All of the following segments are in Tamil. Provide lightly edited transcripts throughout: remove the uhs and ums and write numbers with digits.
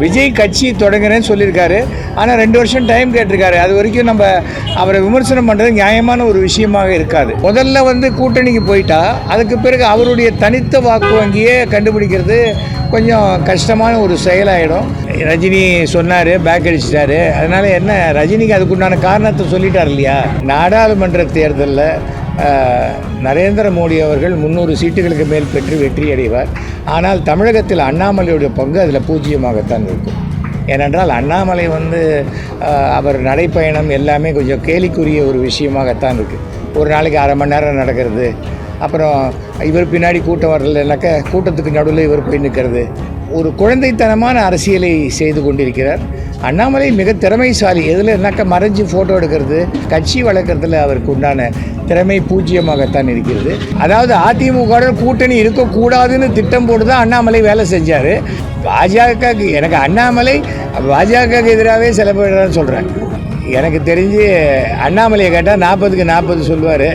விஜய் கட்சி தொடங்குறேன்னு சொல்லியிருக்காரு. ஆனால் 2 வருஷம் டைம் கேட்டிருக்காரு. அது வரைக்கும் நம்ம அவரை விமர்சனம் பண்ணுறது நியாயமான ஒரு விஷயமாக இருக்காது. முதல்ல கூட்டணிக்கு போயிட்டா அதுக்கு பிறகு அவருடைய தனித்த வாக்கு வங்கியே கண்டுபிடிக்கிறது கொஞ்சம் கஷ்டமான ஒரு செயலாகிடும். ரஜினி சொன்னார், பேக் அடிச்சிட்டாரு. அதனால் என்ன, ரஜினிக்கு அதுக்குண்டான காரணத்தை சொல்லிட்டார் இல்லையா. நாடாளுமன்ற தேர்தலில் நரேந்திர மோடி அவர்கள் 300 சீட்டுகளுக்கு மேல் பெற்று வெற்றி அடைவார். ஆனால் தமிழகத்தில் அண்ணாமலையுடைய பங்கு அதில் பூஜ்ஜியமாகத்தான் இருக்கும். ஏனென்றால் அண்ணாமலை அவர் நடைப்பயணம் எல்லாமே கொஞ்சம் கேலிக்குரிய ஒரு விஷயமாகத்தான் இருக்குது. ஒரு நாளைக்கு அரை மணி நேரம் நடக்கிறது, அப்புறம் இவர் பின்னாடி கூட்டம் வரலைன்னாக்கா கூட்டத்துக்கு நடுவில் இவர் போய் நிற்கிறது. ஒரு குழந்தைத்தனமான அரசியலை செய்து கொண்டிருக்கிறார். அண்ணாமலை மிக திறமைசாலி. எதுலனாக்கா மறைஞ்சு ஃபோட்டோ எடுக்கிறது, கட்சி வளர்க்குறதுல அவருக்கு உண்டான திறமை பூஜ்ஜியமாகத்தான் இருக்கிறது. அதாவது அதிமுக கூட்டணி இருக்கக்கூடாதுன்னு திட்டம் போட்டு தான் அண்ணாமலை வேலை செஞ்சார். பாஜகவுக்கு எனக்கு அண்ணாமலை பாஜகவுக்கு எதிராகவே செலப்படுறான்னு சொல்கிறேன். எனக்கு தெரிஞ்சு அண்ணாமலையை கேட்டால் 40க்கு 40 சொல்லுவார்.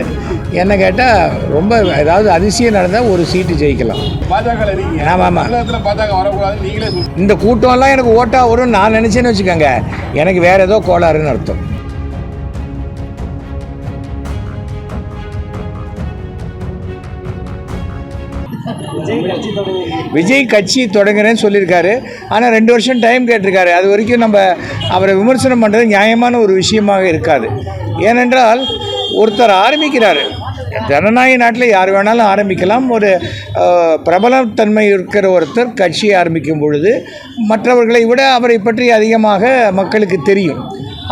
என்ன கேட்டால் ரொம்ப ஏதாவது அதிசயம் நடந்தால் ஒரு சீட்டு ஜெயிக்கலாம். ஆமாம், இந்த கூட்டம்லாம் எனக்கு ஓட்டாக வரும் நான் நினச்சேன்னு வச்சுக்கோங்க, எனக்கு வேறு ஏதோ கோளாறுன்னு அர்த்தம். விஜய் கட்சி தொடங்குறேன்னு சொல்லியிருக்காரு. ஆனால் 2 வருஷம் டைம் கேட்டிருக்காரு. அது வரைக்கும் நம்ம அவரை விமர்சனம் பண்ணுறது நியாயமான ஒரு விஷயமாக இருக்காது. ஏனென்றால் ஒருத்தர் ஆரம்பிக்கிறாரு. ஜனநாயக நாட்டில் யார் வேணாலும் ஆரம்பிக்கலாம். ஒரு பிரபலத்தன்மை இருக்கிற ஒருத்தர் கட்சியை ஆரம்பிக்கும் பொழுது மற்றவர்களை விட அவரை பற்றி அதிகமாக மக்களுக்கு தெரியும்.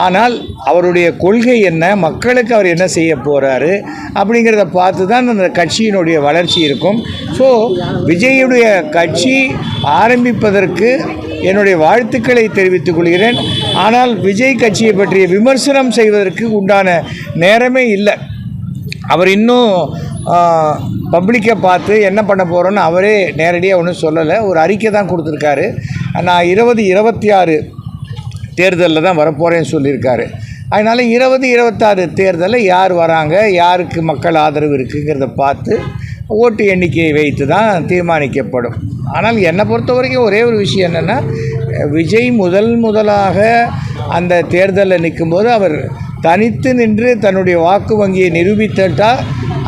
ஆனால் அவருடைய கொள்கை என்ன, மக்களுக்கு அவர் என்ன செய்ய போகிறாரு அப்படிங்கிறத பார்த்து தான் அந்த கட்சியினுடைய வளர்ச்சி இருக்கும். ஸோ விஜயுடைய கட்சி ஆரம்பிப்பதற்கு என்னுடைய வாழ்த்துக்களை தெரிவித்துக் கொள்கிறேன். ஆனால் விஜய் கட்சியை பற்றிய விமர்சனம் செய்வதற்கு உண்டான நேரமே இல்லை. அவர் இன்னும் பப்ளிக்கை பார்த்து என்ன பண்ண போகிறோன்னு அவரே நேரடியாக ஒன்றும் சொல்லலை. ஒரு அறிக்கை தான் கொடுத்துருக்காரு. நான் 2026 தேர்தலில் தான் வரப்போகிறேன்னு சொல்லியிருக்காரு. அதனால் 2026 தேர்தலில் யார் வராங்க, யாருக்கு மக்கள் ஆதரவு இருக்குங்கிறத பார்த்து ஓட்டு எண்ணிக்கையை வைத்து தான் தீர்மானிக்கப்படும். ஆனால் என்னை பொறுத்த வரைக்கும் ஒரே ஒரு விஷயம் என்னென்னா, விஜய் முதலாக அந்த தேர்தலில் நிற்கும்போது அவர் தனித்து நின்று தன்னுடைய வாக்கு வங்கியை நிரூபித்துட்டால்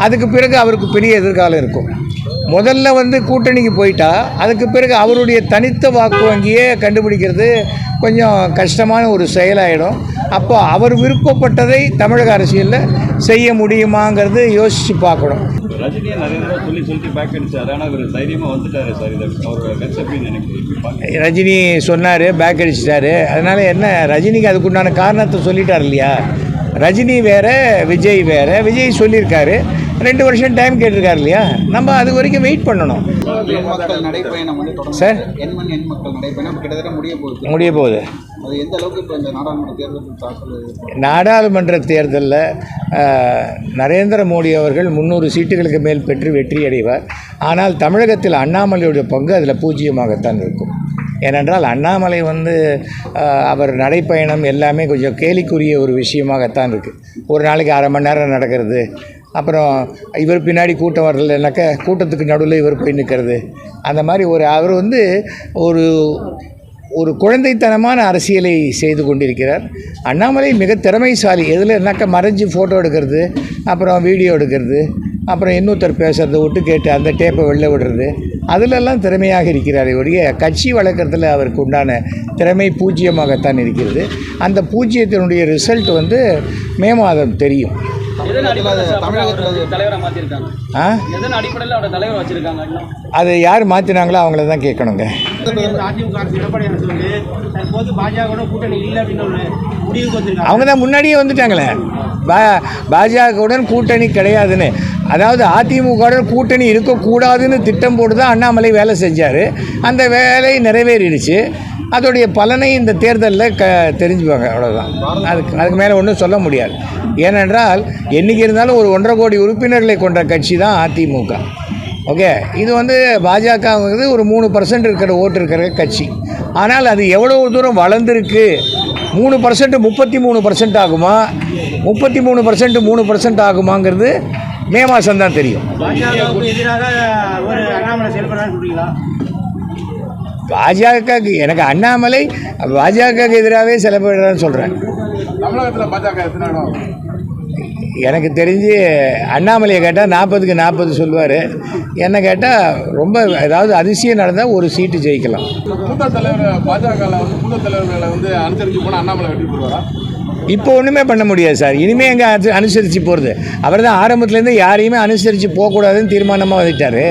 அதுக்கு பிறகு அவருக்கு பெரிய எதிர்காலம் இருக்கும். முதல்ல கூட்டணிக்கு போயிட்டா அதுக்கு பிறகு அவருடைய தனித்த வாக்கு வங்கியே கண்டுபிடிக்கிறது கொஞ்சம் கஷ்டமான ஒரு செயலாகிடும். அப்போ அவர் விருப்பப்பட்டதை தமிழக அரசியலில் செய்ய முடியுமாங்கிறது யோசித்து பார்க்கணும். ரஜினியை நிறைய தடவை சொல்லி பேக் அடிச்சார். ஆனால் இவர் தைரியமாக வந்துட்டார் சார். இதை அவர் கன்செப்டின்னு எனக்கு ரஜினி சொன்னார், பேக் அடிச்சிட்டாரு. அதனால் என்ன, ரஜினிக்கு அதுக்குண்டான காரணத்தை சொல்லிட்டார் இல்லையா. ரஜினி வேறு, விஜய் வேறு. விஜய் சொல்லியிருக்காரு, 2 வருஷம் டைம் கேட்டிருக்காரு இல்லையா. நம்ம அது வரைக்கும் வெயிட் பண்ணணும் சார். முடிய போகுது. நாடாளுமன்ற தேர்தலில் நரேந்திர மோடி அவர்கள் 300 சீட்டுகளுக்கு மேல் பெற்று வெற்றி அடைவார். ஆனால் தமிழகத்தில் அண்ணாமலையுடைய பங்கு அதில் பூஜ்ஜியமாகத்தான் இருக்கும். ஏனென்றால் அண்ணாமலை அவர் நடைப்பயணம் எல்லாமே கொஞ்சம் கேலிக்குரிய ஒரு விஷயமாகத்தான் இருக்குது. ஒரு நாளைக்கு அரை மணி நேரம் நடக்கிறது, அப்புறம் இவர் பின்னாடி கூட்டம் வரலைன்னாக்கா கூட்டத்துக்கு நடுவில் இவர் போய் நிற்கிறது. அந்த மாதிரி அவர் ஒரு குழந்தைத்தனமான அரசியலை செய்து கொண்டிருக்கிறார். அண்ணாமலை மிக திறமைசாலி. எதுலனாக்கா மறைஞ்சு ஃபோட்டோ எடுக்கிறது, அப்புறம் வீடியோ எடுக்கிறது, அப்புறம் இன்னொருத்தர் பேசுகிறத விட்டு கேட்டு அந்த டேப்பை வெளில விடுறது, அதிலெல்லாம் திறமையாக இருக்கிறார். ஒழிய கட்சி வளர்க்குறதுல அவருக்கு உண்டான திறமை பூஜ்ஜியமாகத்தான் இருக்கிறது. அந்த பூஜ்ஜியத்தினுடைய ரிசல்ட் மே மாதம் தெரியும். அது யார் மாற்றினாங்களோ அவங்கள தான் கேட்கணுங்க. அவங்க தான் முன்னாடியே வந்துட்டாங்களே, பாஜகவுடன் கூட்டணி கிடையாதுன்னு. அதாவது அதிமுகவுடன் கூட்டணி இருக்கக்கூடாதுன்னு திட்டம் போட்டு தான் அண்ணாமலை வேலை செஞ்சார். அந்த வேலை நிறைவேறிடுச்சு. அதோடைய பலனை இந்த தேர்தலில் தெரிஞ்சுப்பாங்க, அவ்வளோதான். அதுக்கு மேலே ஒன்றும் சொல்ல முடியாது. ஏனென்றால் என்றைக்கு இருந்தாலும் ஒரு 1.5 கோடி உறுப்பினர்களை கொண்ட கட்சி தான் அதிமுக. ஓகே, இது பாஜகங்கிறது ஒரு 3% இருக்கிற ஓட்டு இருக்கிற கட்சி. ஆனால் அது எவ்வளோ தூரம் வளர்ந்துருக்கு, 3% 33% ஆகுமா, 33% 3% ஆகுமாங்கிறது மே மாதம் தான் தெரியும். பாஜகவுக்கு எனக்கு அண்ணாமலை பாஜகவுக்கு எதிராகவே செயல்படுறான்னு சொல்கிறேன். தமிழகத்தில் பாஜக எத்தனை இடம்? எனக்கு தெரிஞ்சு அண்ணாமலையை கேட்டால் 40க்கு 40 சொல்லுவார். என்ன கேட்டால் ரொம்ப ஏதாவது அதிசயம் நடந்தால் ஒரு சீட்டு ஜெயிக்கலாம். மூத்த தலைவர் பாஜகவில் வந்து மூத்த தலைவர்களை வந்து அனுசரித்து போனால் அண்ணாமலை வெற்றி பெறுவாரா? இப்போ ஒன்றுமே பண்ண முடியாது சார். இனிமேல் எங்கே அனுசரித்து போகிறது? அவர் தான் ஆரம்பத்துலேருந்து யாரையுமே அனுசரித்து போகக்கூடாதுன்னு தீர்மானமாக வந்துட்டார்.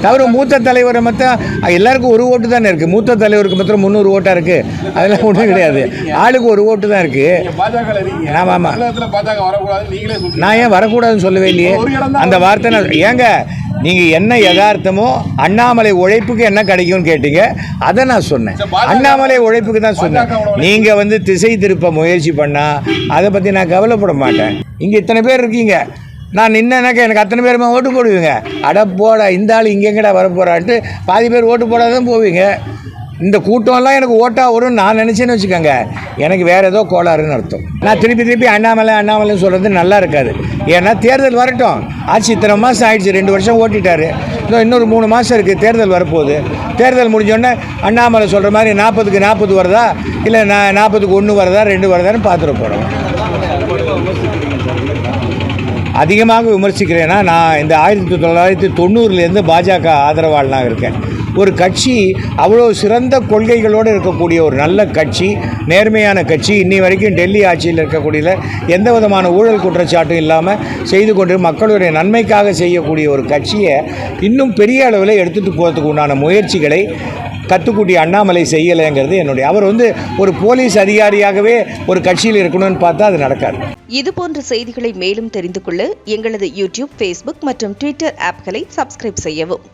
தவிர மூத்த தலைவரை மொத்தம் எல்லாருக்கும் ஒரு ஓட்டு தானே இருக்குது. மூத்த தலைவருக்கு மாத்திரம் 300 ஓட்டாக இருக்குது. அதெல்லாம் ஒன்றும் கிடையாது. ஆளுக்கு ஒரு ஓட்டு தான் இருக்குது. பாஜக இருக்கீங்க. ஆமாம். தமிழகத்தில் பாஜக வரக்கூடாது நீங்களே சொல்லுங்க. நான் ஏன் வரக்கூடாதுன்னு சொல்லவே இல்லையே. அந்த வார்த்தை நான் ஏங்க நீங்கள் என்ன யதார்த்தமோ அண்ணாமலை உழைப்புக்கு என்ன கிடைக்கும்னு கேட்டீங்க. அதை நான் சொன்னேன். அண்ணாமலை உழைப்புக்கு தான் சொன்னேன். நீங்கள் வந்து திசை திருப்ப முயற்சி பண்ணால் அதை பற்றி நான் கவலைப்பட மாட்டேன். இங்கே இத்தனை பேர் இருக்கீங்க. நான் நின்னேனாக்கா எனக்கு அத்தனை பேருமா ஓட்டு போடுவீங்க. அட போடா இந்த ஆள் இங்கே எங்கடா வரப்போகிறான்ட்டு பாதி பேர் ஓட்டு போடாதான் போவீங்க. இந்த கூட்டம்லாம் எனக்கு ஓட்டாக வரும்னு நான் நினச்சேன்னு வச்சுக்கோங்க, எனக்கு வேறு ஏதோ கோளாறுன்னு அர்த்தம். நான் திருப்பி அண்ணாமலைன்னு சொல்கிறது நல்லா இருக்காது. ஏன்னா தேர்தல் வரட்டும். ஆட்சி இத்தனை மாதம் ஆயிடுச்சு, 2 வருஷம் ஓட்டிட்டார். இன்னொரு 3 மாதம் இருக்குது, தேர்தல் வரப்போகுது. தேர்தல் முடிஞ்சோடனே அண்ணாமலை சொல்கிற மாதிரி 40க்கு 40 வருதா இல்லை 40க்கு 1 வருதா 2 வருதான்னு பார்த்துட்டு போகிறோம். அதிகமாக விமர்சிக்கிறேன்னா நான் இந்த 1990லேருந்து பாஜக ஆதரவாளனாக இருக்கேன். ஒரு கட்சி அவ்வளோ சிறந்த கொள்கைகளோடு இருக்கக்கூடிய ஒரு நல்ல கட்சி, நேர்மையான கட்சி, இன்னி வரைக்கும் டெல்லி ஆட்சியில் இருக்கக்கூடிய எந்த விதமான ஊழல் குற்றச்சாட்டும் இல்லாமல் செய்து கொண்டு மக்களுடைய நன்மைக்காக செய்யக்கூடிய ஒரு கட்சியை இன்னும் பெரிய அளவில் எடுத்துகிட்டு போகிறதுக்கு உண்டான முயற்சிகளை கத்துக்குட்டி அண்ணாமலை செய்யலைங்கிறது என்னுடைய. அவர் வந்து ஒரு போலீஸ் அதிகாரியாகவே ஒரு கட்சியில் இருக்கணும்னு பார்த்தா அது நடக்காது. இதுபோன்ற செய்திகளை மேலும் தெரிந்து கொள்ள எங்களது யூடியூப், ஃபேஸ்புக் மற்றும் ட்விட்டர் ஆப்களை சப்ஸ்கிரைப் செய்யவும்.